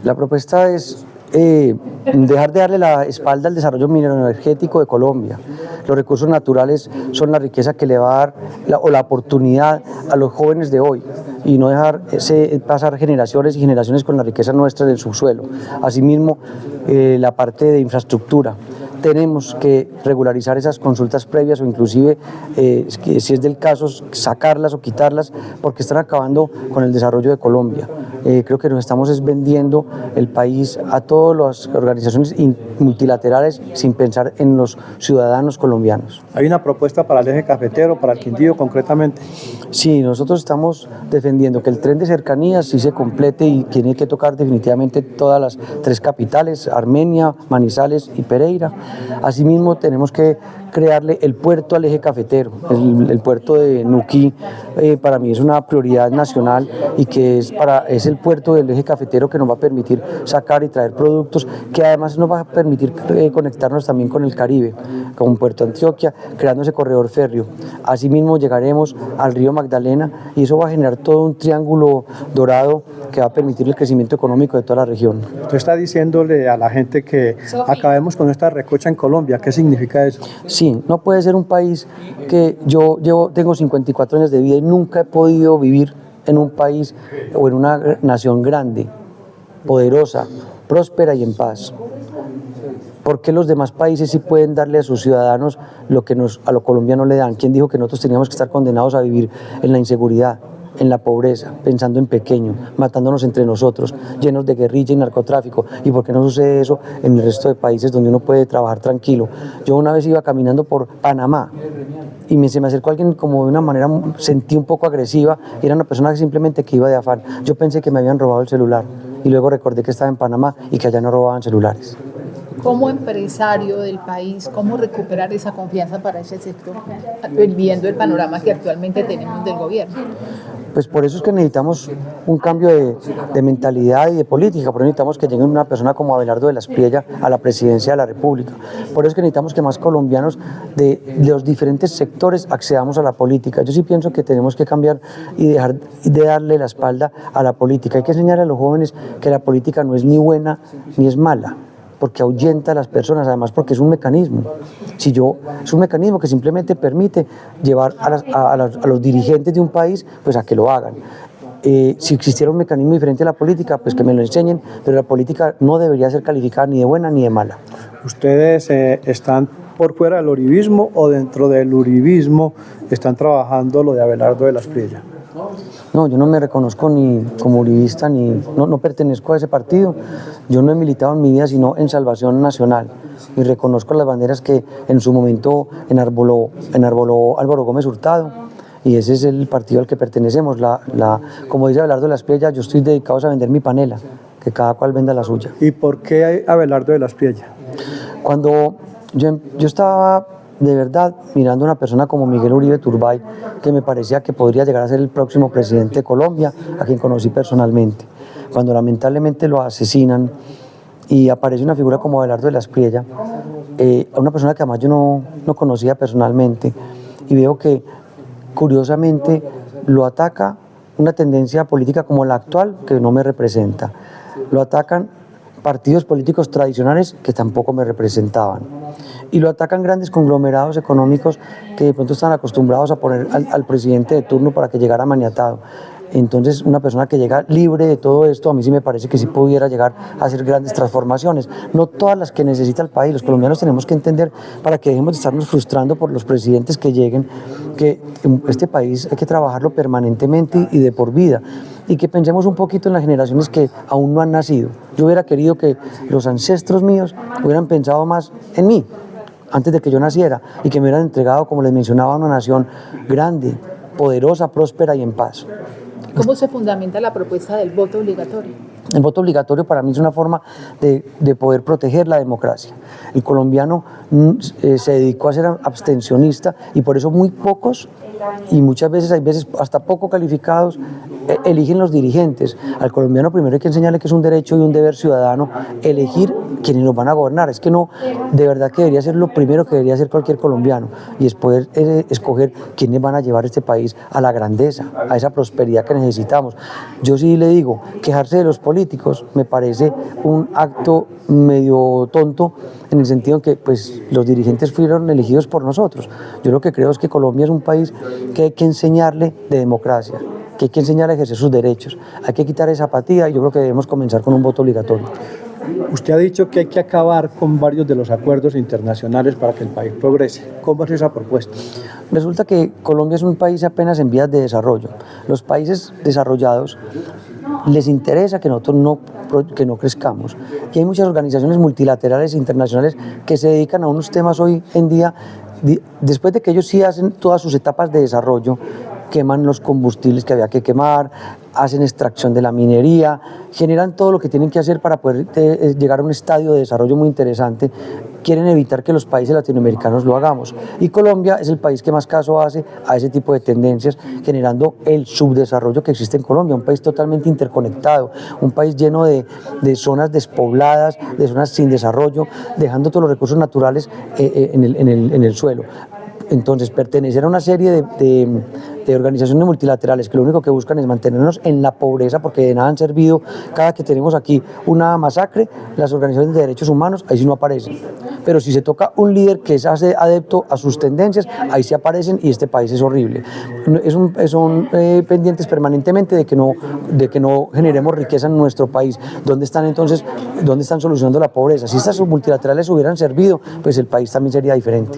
La propuesta es dejar de darle la espalda al desarrollo mineroenergético de Colombia. Los recursos naturales son la riqueza que le va a dar la oportunidad a los jóvenes de hoy y no dejar pasar generaciones y generaciones con la riqueza nuestra del subsuelo. Asimismo, la parte de infraestructura. Tenemos que regularizar esas consultas previas o inclusive, si es del caso, sacarlas o quitarlas porque están acabando con el desarrollo de Colombia. Creo que nos estamos vendiendo el país a todas las organizaciones multilaterales sin pensar en los ciudadanos colombianos. ¿Hay una propuesta para el eje cafetero, para el Quindío concretamente? Sí, nosotros estamos defendiendo que el tren de cercanías sí se complete y tiene que tocar definitivamente todas las 3 capitales, Armenia, Manizales y Pereira. Asimismo, tenemos que crearle el puerto al eje cafetero. El puerto de Nuquí para mí es una prioridad nacional y que es el puerto del eje cafetero que nos va a permitir sacar y traer productos, que además nos va a permitir conectarnos también con el Caribe, con Puerto Antioquia, creando ese corredor férreo. Asimismo llegaremos al río Magdalena y eso va a generar todo un triángulo dorado que va a permitir el crecimiento económico de toda la región. Usted está diciéndole a la gente que acabemos con esta recocha en Colombia. ¿Qué significa eso? Sí, no puede ser un país que tengo 54 años de vida y nunca he podido vivir en un país o en una nación grande, poderosa, próspera y en paz. ¿Por qué los demás países sí pueden darle a sus ciudadanos lo que a los colombianos le dan? ¿Quién dijo que nosotros teníamos que estar condenados a vivir en la inseguridad, en la pobreza, pensando en pequeño, matándonos entre nosotros, llenos de guerrilla y narcotráfico? ¿Y por qué no sucede eso en el resto de países donde uno puede trabajar tranquilo? Yo una vez iba caminando por Panamá y se me acercó alguien como de una manera, sentí un poco agresiva, y era una persona que simplemente iba de afán. Yo pensé que me habían robado el celular y luego recordé que estaba en Panamá y que allá no robaban celulares. Como empresario del país, ¿cómo recuperar esa confianza para ese sector, viendo el panorama que actualmente tenemos del gobierno? Pues por eso es que necesitamos un cambio de mentalidad y de política, por eso necesitamos que llegue una persona como Abelardo de la Espriella a la presidencia de la República, por eso es que necesitamos que más colombianos de los diferentes sectores accedamos a la política. Yo sí pienso que tenemos que cambiar y dejar de darle la espalda a la política. Hay que enseñar a los jóvenes que la política no es ni buena ni es mala, porque ahuyenta a las personas, además porque es un mecanismo. Es un mecanismo que simplemente permite llevar a los dirigentes de un país pues a que lo hagan. Si existiera un mecanismo diferente a la política, pues que me lo enseñen, pero la política no debería ser calificada ni de buena ni de mala. ¿Ustedes están por fuera del uribismo o dentro del uribismo están trabajando lo de Abelardo de la Espriella? No, yo no me reconozco ni como uribista, no pertenezco a ese partido. Yo no he militado en mi vida sino en Salvación Nacional y reconozco las banderas que en su momento enarboló Álvaro Gómez Hurtado, y ese es el partido al que pertenecemos. Como dice Abelardo de la Espriella, yo estoy dedicado a vender mi panela, que cada cual venda la suya. ¿Y por qué Abelardo de la Espriella? Cuando yo estaba de verdad mirando a una persona como Miguel Uribe Turbay, que me parecía que podría llegar a ser el próximo presidente de Colombia, a quien conocí personalmente. Cuando lamentablemente lo asesinan y aparece una figura como Abelardo de la Espriella, una persona que además yo no conocía personalmente, y veo que curiosamente lo ataca una tendencia política como la actual, que no me representa. Lo atacan partidos políticos tradicionales que tampoco me representaban. Y lo atacan grandes conglomerados económicos que de pronto están acostumbrados a poner al presidente de turno para que llegara maniatado. Entonces, una persona que llega libre de todo esto, a mí sí me parece que sí pudiera llegar a hacer grandes transformaciones. No todas las que necesita el país. Los colombianos tenemos que entender, para que dejemos de estarnos frustrando por los presidentes que lleguen, que este país hay que trabajarlo permanentemente y de por vida. Y que pensemos un poquito en las generaciones que aún no han nacido. Yo hubiera querido que los ancestros míos hubieran pensado más en mí, antes de que yo naciera, y que me hubieran entregado, como les mencionaba, una nación grande, poderosa, próspera y en paz. ¿Cómo se fundamenta la propuesta del voto obligatorio? El voto obligatorio para mí es una forma de poder proteger la democracia. El colombiano se dedicó a ser abstencionista y por eso muy pocos y muchas veces, hay veces hasta poco calificados, eligen los dirigentes. Al colombiano primero hay que enseñarle que es un derecho y un deber ciudadano elegir quienes nos van a gobernar. Es que no, de verdad que debería ser lo primero que debería hacer cualquier colombiano, y es poder escoger quiénes van a llevar este país a la grandeza, a esa prosperidad que necesitamos. Yo sí le digo, quejarse de los políticos me parece un acto medio tonto, en el sentido en que pues, los dirigentes fueron elegidos por nosotros. Yo lo que creo es que Colombia es un país que hay que enseñarle de democracia, que hay que enseñarle a ejercer sus derechos, hay que quitar esa apatía, y yo creo que debemos comenzar con un voto obligatorio. Usted ha dicho que hay que acabar con varios de los acuerdos internacionales para que el país progrese. ¿Cómo es esa propuesta? Resulta que Colombia es un país apenas en vías de desarrollo. Los países desarrollados les interesa que nosotros no crezcamos. Y hay muchas organizaciones multilaterales e internacionales que se dedican a unos temas hoy en día, después de que ellos sí hacen todas sus etapas de desarrollo, queman los combustibles que había que quemar, hacen extracción de la minería, generan todo lo que tienen que hacer para poder llegar a un estadio de desarrollo muy interesante. Quieren evitar que los países latinoamericanos lo hagamos. Y Colombia es el país que más caso hace a ese tipo de tendencias, generando el subdesarrollo que existe en Colombia, un país totalmente interconectado, un país lleno de zonas despobladas, de zonas sin desarrollo, dejando todos los recursos naturales en el suelo. Entonces, pertenecer a una serie de organizaciones multilaterales que lo único que buscan es mantenernos en la pobreza, porque de nada han servido. Cada que tenemos aquí una masacre, las organizaciones de derechos humanos, ahí sí no aparecen. Pero si se toca un líder que se hace adepto a sus tendencias, ahí sí aparecen, y este país es horrible. Son pendientes permanentemente de que no generemos riqueza en nuestro país. ¿Dónde están entonces, dónde están solucionando la pobreza? Si estas multilaterales hubieran servido, pues el país también sería diferente.